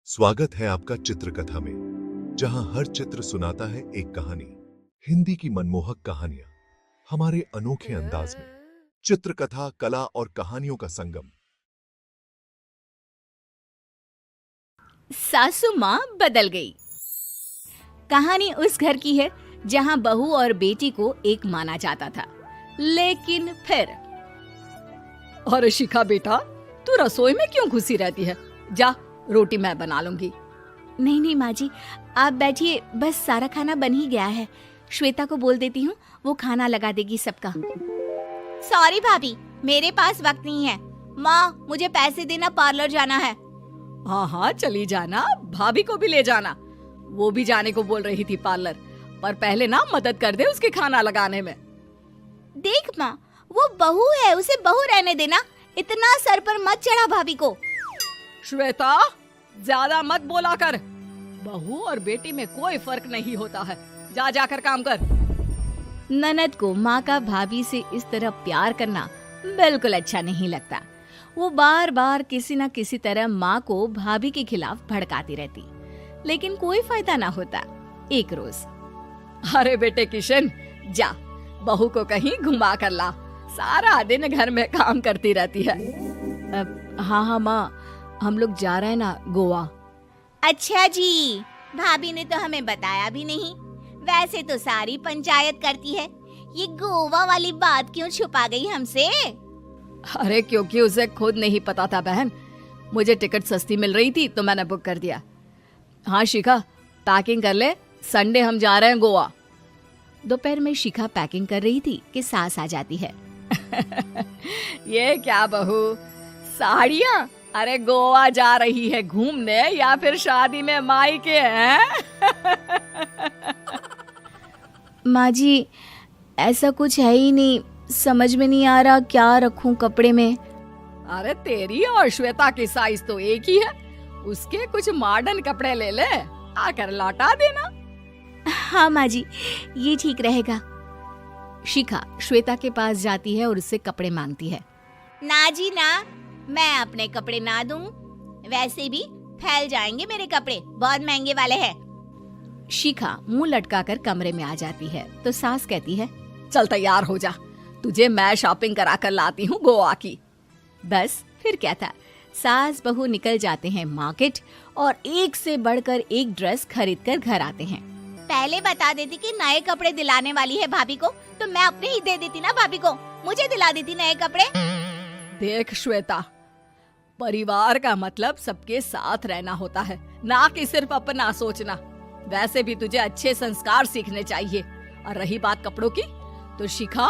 स्वागत है आपका चित्रकथा में, जहां हर चित्र सुनाता है एक कहानी। हिंदी की मनमोहक कहानियां हमारे अनोखे अंदाज में। चित्रकथा, कला और कहानियों का संगम। सासू माँ बदल गई। कहानी उस घर की है जहाँ बहू और बेटी को एक माना जाता था, लेकिन फिर अरे शिखा बेटा, तू रसोई में क्यों घुसी रहती है? जा, रोटी मैं बना लूंगी। नहीं नहीं माँ जी, आप बैठिए, बस सारा खाना बन ही गया है। श्वेता को बोल देती हूँ, वो खाना लगा देगी सबका। सॉरी भाभी, मेरे पास वक्त नहीं है। माँ, मुझे पैसे देना, पार्लर जाना है। हाँ हाँ, चली जाना, भाभी को भी ले जाना। वो भी जाने को बोल रही थी पार्लर, पर पहले ना मदद कर दे उसके खाना लगाने में। देख माँ, वो बहू है, उसे बहू रहने देना, इतना सर पर मत चढ़ा भाभी को। श्वेता, ज्यादा मत बोला कर। बहू और बेटी में कोई फर्क नहीं होता है। जा जाकर काम कर। ननद को माँ का भाभी से इस तरह प्यार करना बिल्कुल अच्छा नहीं लगता। वो बार बार किसी न किसी तरह माँ को भाभी के खिलाफ भड़काती रहती, लेकिन कोई फायदा ना होता। एक रोज, अरे बेटे किशन, जा बहू को कहीं घुमा कर ला। सारा दिन घर में काम करती रहती है। हाँ हाँ माँ, हम लोग जा रहे हैं ना गोवा। अच्छा जी, भाभी ने तो हमें बताया भी नहीं। वैसे तो सारी पंचायत करती है, ये गोवा वाली बात क्यों छुपा गई हमसे? अरे क्योंकि उसे खुद नहीं पता था बहन। मुझे टिकट सस्ती मिल रही थी तो मैंने बुक कर दिया। हाँ शिखा, पैकिंग कर ले, संडे हम जा रहे हैं गोवा। दोपहर में शिखा पैकिंग कर रही थी कि सास आ जाती है। ये क्या बहू, साड़ियाँ? अरे गोवा जा रही है घूमने या फिर शादी में मायके हैं? माँ जी, ऐसा कुछ है ही नहीं, समझ में नहीं आ रहा क्या रखूं कपड़े में। अरे तेरी और श्वेता की साइज तो एक ही है। उसके कुछ मॉडर्न कपड़े ले ले, आकर लौटा देना। हाँ माँ जी, ये ठीक रहेगा। शिखा श्वेता के पास जाती है और उससे कपड़े मांगती है। ना जी ना, मैं अपने कपड़े ना दूं, वैसे भी फैल जाएंगे मेरे कपड़े, बहुत महंगे वाले हैं। शिखा मुंह लटकाकर कमरे में आ जाती है तो सास कहती है, चल तैयार हो जा, तुझे मैं शॉपिंग करा कर लाती हूँ गोवा की। बस फिर क्या था, सास बहू निकल जाते हैं मार्केट और एक से बढ़कर एक ड्रेस खरीद कर घर आते हैं। पहले बता देती कि नए कपड़े दिलाने वाली है भाभी को, तो मैं अपने ही दे देती ना भाभी को, मुझे दिला देती नए कपड़े। देख श्वेता, परिवार का मतलब सबके साथ रहना होता है, ना कि सिर्फ अपना सोचना। वैसे भी तुझे अच्छे संस्कार सीखने चाहिए। और रही बात कपड़ों की, तो शिखा,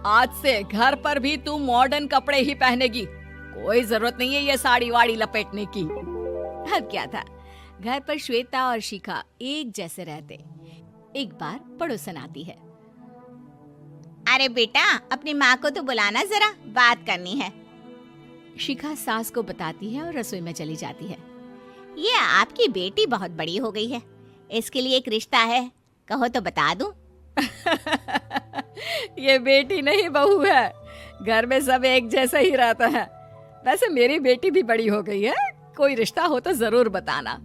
आज से घर पर भी तू मॉडर्न कपड़े ही पहनेगी। कोई जरूरत नहीं है ये साड़ी वाड़ी लपेटने की। अब क्या था, घर पर श्वेता और शिखा एक जैसे रहते। एक बार पड़ोसन आती है। अरे बेटा, अपनी माँ को तो बुलाना, जरा बात करनी है। शिखा सास को बताती है और रसोई में चली जाती है। ये आपकी बेटी बहुत बड़ी हो गई है, इसके लिए एक रिश्ता है, कहो तो बता दूं। ये बेटी नहीं बहू है, घर में सब एक जैसा ही रहता है। वैसे मेरी बेटी भी बड़ी हो गई है, कोई रिश्ता हो तो जरूर बताना।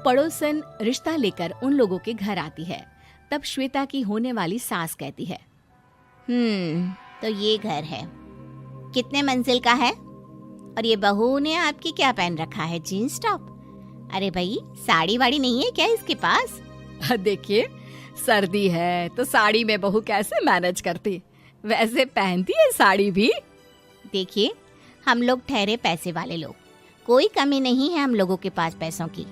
पड़ोसन रिश्ता लेकर उन लोगों के घर आती है। तब श्वेता की होने वाली सास कहती है, तो ये घर है, कितने मंजिल का है? और ये बहू ने आपकी क्या पहन रखा है, जीन्स टॉप? अरे भाई, साड़ी वाड़ी नहीं है क्या इसके पास? देखिए, सर्दी है तो साड़ी में बहू कैसे मैनेज करती, वैसे पहनती है साड़ी भी। देखिए, हम लोग ठहरे पैसे वाले लोग, कोई कमी नहीं है हम लोगों के पास पैसों की,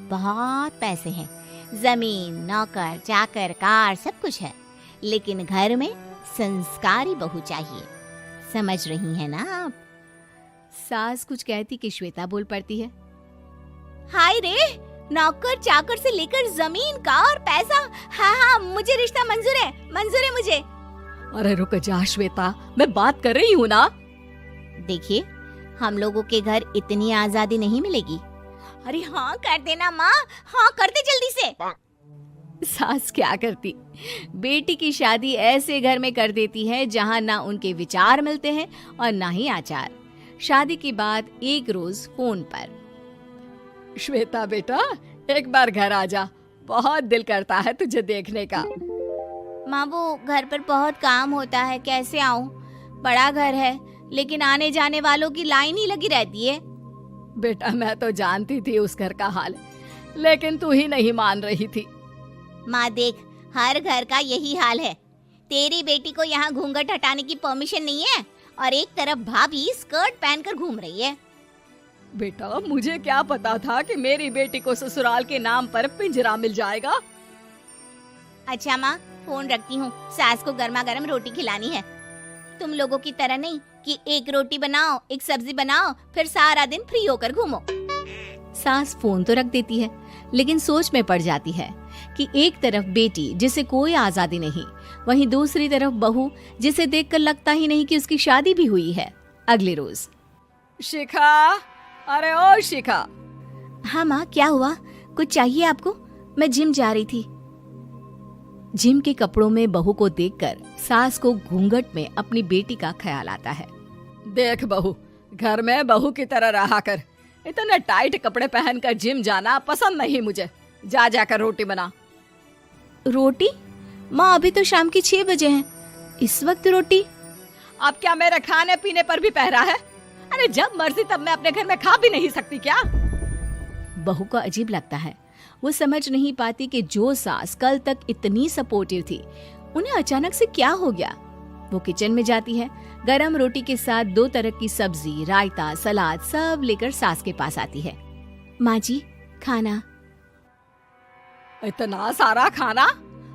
बहुत पैसे हैं, जमीन, नौकर चाकर, कार, सब कुछ है, लेकिन घर में संस्कारी बहू चाहिए। समझ रही हैं ना आप? सास कुछ कहती कि श्वेता बोल पड़ती है, हाय रे, नौकर चाकर से लेकर जमीन, कार, पैसा, हाँ हाँ, मुझे रिश्ता मंजूर है, मंजूर है मुझे। अरे रुक जा श्वेता, मैं बात कर रही हूँ ना। देखिए, हम लोगों के घर इतनी आजादी नहीं मिलेगी। अरे हाँ कर देना माँ, हाँ कर दे जल्दी से। सास क्या करती, बेटी की शादी ऐसे घर में कर देती है जहाँ ना उनके विचार मिलते हैं और ना ही आचार। शादी के बाद एक रोज फोन पर, श्वेता बेटा, एक बार घर आ जा, बहुत दिल करता है तुझे देखने का। माँ वो घर पर बहुत काम होता है, कैसे आऊँ? बड़ा घर है लेकिन आने जाने वालों की लाइन ही लगी रहती है। बेटा मैं तो जानती थी उस घर का हाल, लेकिन तू ही नहीं मान रही थी। माँ देख, हर घर का यही हाल है। तेरी बेटी को यहाँ घूंघट हटाने की परमिशन नहीं है और एक तरफ भाभी स्कर्ट पहनकर घूम रही है। बेटा मुझे क्या पता था कि मेरी बेटी को ससुराल के नाम पर पिंजरा मिल जाएगा। अच्छा माँ, फोन रखती हूँ, सास को गर्मा गर्म रोटी खिलानी है। तुम लोगों की तरह नहीं कि एक रोटी बनाओ, एक सब्जी बनाओ, फिर सारा दिन फ्री होकर घूमो। सास फोन तो रख देती है, लेकिन सोच में पड़ जाती है कि एक तरफ बेटी जिसे कोई आजादी नहीं, वहीं दूसरी तरफ बहू जिसे देखकर लगता ही नहीं कि उसकी शादी भी हुई है। अगले रोज। शिखा, अरे ओ शिखा। हाँ माँ, क्या हुआ? कुछ चाहिए आपको? मैं जिम जा रही थी। जिम के कपड़ों में बहू को देखकर सास को घूंघट में अपनी बेटी का ख्याल आता है। देख बहू, घर में बहू की तरह रहा कर। इतने टाइट कपड़े पहनकर जिम जाना पसंद नहीं मुझे। जा जाकर रोटी बना। रोटी? माँ अभी तो शाम के 6 बजे हैं, इस वक्त रोटी? अब क्या मेरे खाने पीने पर भी पहरा है? अरे जब मर्जी तब मैं अपने घर में खा भी नहीं सकती क्या? बहू को अजीब लगता है। वो समझ नहीं पाती कि जो सास कल तक इतनी सपोर्टिव थी, उन्हें अचानक से क्या हो गया। वो किचन में जाती है, गरम रोटी के साथ 2 तरह की सब्जी, रायता, सलाद सब लेकर सास के पास आती है। माँ जी, खाना। इतना सारा खाना?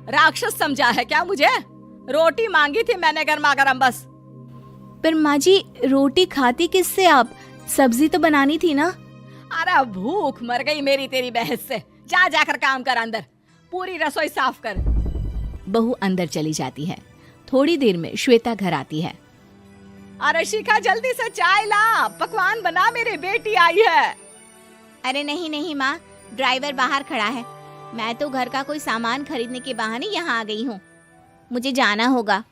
राक्षस समझा है क्या मुझे? रोटी मांगी थी मैंने गर्मा गर्म बस। पर माँ जी, रोटी खाती किससे आप? सब्जी तो बनानी थी ना। अरे भूख मर गई मेरी तेरी बहस से। जा जाकर काम कर, अंदर पूरी रसोई साफ कर। बहू अंदर चली जाती है। थोड़ी देर में श्वेता घर आती है। अरे शिखा, जल्दी से चाय ला, पकवान बना, मेरी बेटी आई है। अरे नहीं नहीं माँ, ड्राइवर बाहर खड़ा है। मैं तो घर का कोई सामान खरीदने के बहाने यहाँ आ गई हूँ, मुझे जाना होगा।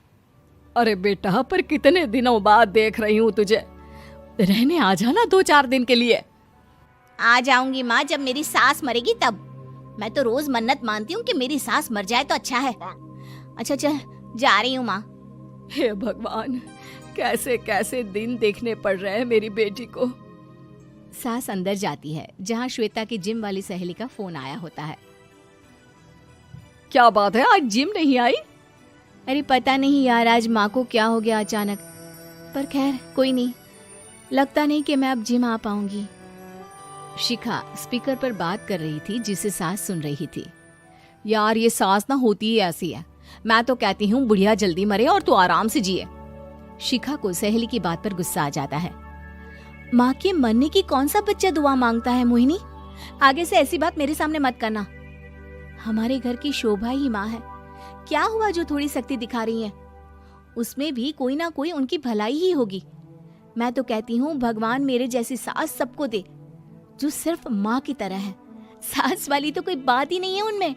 अरे बेटा, पर कितने दिनों बाद देख रही हूँ तुझे, रहने आ जाना 2-4 दिन के लिए। आ जाऊंगी माँ, जब मेरी सास मरेगी तब। मैं तो रोज मन्नत मानती हूँ कि मेरी सास मर जाए तो अच्छा है। अच्छा चल, जा रही हूँ माँ। हे भगवान, कैसे कैसे दिन देखने पड़ रहे हैं मेरी बेटी को। सास अंदर जाती है, जहाँ श्वेता की जिम वाली सहेली का फोन आया होता है। क्या बात है, आज जिम नहीं आई? अरे पता नहीं यार, आज माँ को क्या हो गया अचानक। पर खैर कोई नहीं, लगता नहीं कि मैं अब जिम आ पाऊंगी। शिखा स्पीकर पर बात कर रही थी, जिसे सास सुन रही थी। यार ये सास ना होती ही ऐसी है। मैं तो कहती हूँ बुढ़िया जल्दी मरे और तू आराम से जिए। शिखा को सहेली की बात पर गुस्सा आ जाता है। माँ के मरने की कौन सा बच्चा दुआ मांगता है मोहिनी? आगे से ऐसी बात मेरे सामने मत करना। हमारे घर की शोभा ही माँ है। क्या हुआ जो थोड़ी सख्ती दिखा रही है? उसमें भी कोई ना कोई उनकी भलाई ही होगी। मैं तो कहती हूँ भगवान मेरे जैसी सास सबको दे, जो सिर्फ माँ की तरह है। सास वाली तो कोई बात ही नहीं है उनमें।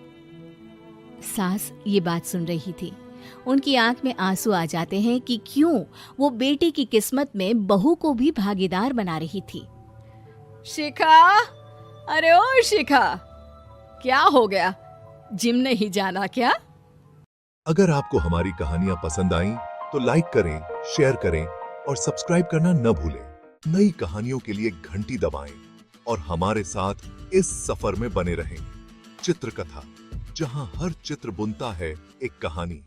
सास ये बात सुन रही थी। उनकी आंख में आंसू आ जाते हैं कि क्यों वो बेटी की किस्मत में बहू को भी भागीदार बना रही थी। शिखा, अरे ओ शिखा, क्या हो गया? जिम नहीं जाना क्या? अगर आपको हमारी कहानियां पसंद आईं, तो लाइक करें, शेयर करें और सब्सक्राइब करना न भूलें। नई कहानियों के लिए घंटी दबाएं और हमारे साथ इस सफर में बने रहें। चित्रकथा, जहां हर चित्र बुनता है एक कहानी।